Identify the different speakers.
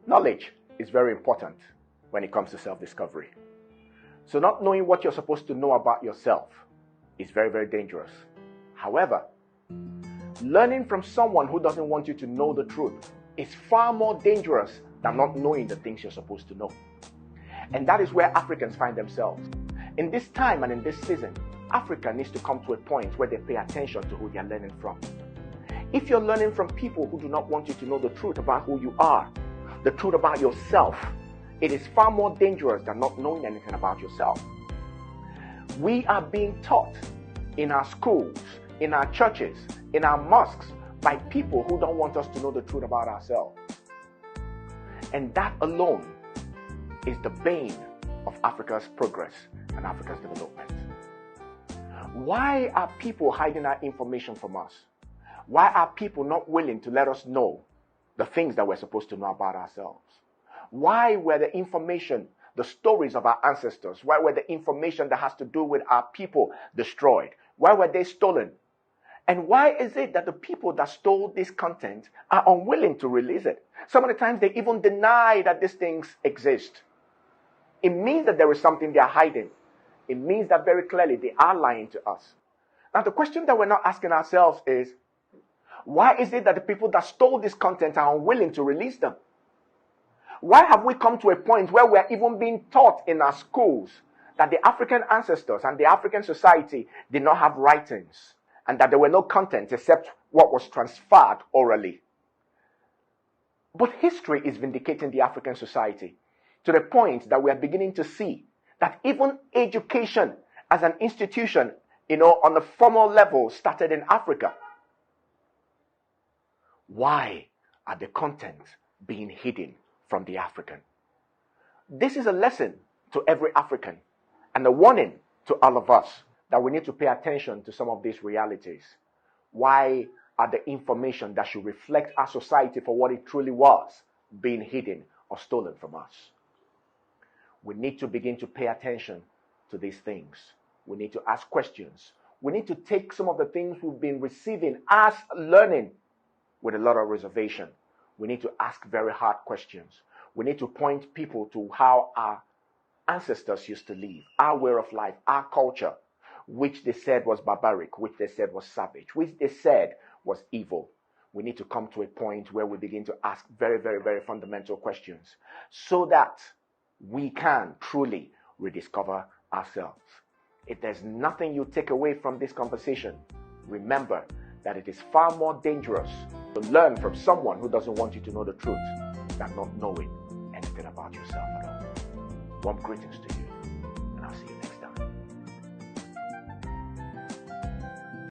Speaker 1: Knowledge is very important when it comes to self-discovery. So not knowing what you're supposed to know about yourself is very, very dangerous. However, learning from someone who doesn't want you to know the truth is far more dangerous than not knowing the things you're supposed to know. And that is where Africans find themselves. In this time and in this season, Africa needs to come to a point where they pay attention to who they're learning from. If you're learning from people who do not want you to know the truth about who you are, the truth about yourself, it is far more dangerous than not knowing anything about yourself. We are being taught in our schools, in our churches, in our mosques by people who don't want us to know the truth about ourselves. And that alone is the bane of Africa's progress and Africa's development. Why are people hiding our information from us? Why are people not willing to let us know the things that we're supposed to know about ourselves? Why were the information, the stories of our ancestors, why were the information that has to do with our people destroyed? Why were they stolen? And why is it that the people that stole this content are unwilling to release it? Some of the times they even deny that these things exist. It means that there is something they are hiding. It means that very clearly they are lying to us. Now the question that we're not asking ourselves is, why is it that the people that stole this content are unwilling to release them? Why have we come to a point where we're even being taught in our schools that the African ancestors and the African society did not have writings and that there were no contents except what was transferred orally? But history is vindicating the African society to the point that we are beginning to see that even education as an institution, on the formal level started in Africa. Why are the contents being hidden from the African? This is a lesson to every African and a warning to all of us that we need to pay attention to some of these realities. Why are the information that should reflect our society for what it truly was being hidden or stolen from us? We need to begin to pay attention to these things. We need to ask questions. We need to take some of the things we've been receiving as learning with a lot of reservation. We need to ask very hard questions. We need to point people to how our ancestors used to live, our way of life, our culture, which they said was barbaric, which they said was savage, which they said was evil. We need to come to a point where we begin to ask very, very, very fundamental questions so that we can truly rediscover ourselves. If there's nothing you take away from this conversation, remember that it is far more dangerous to learn from someone who doesn't want you to know the truth than not knowing anything about yourself at all. Warm greetings to you.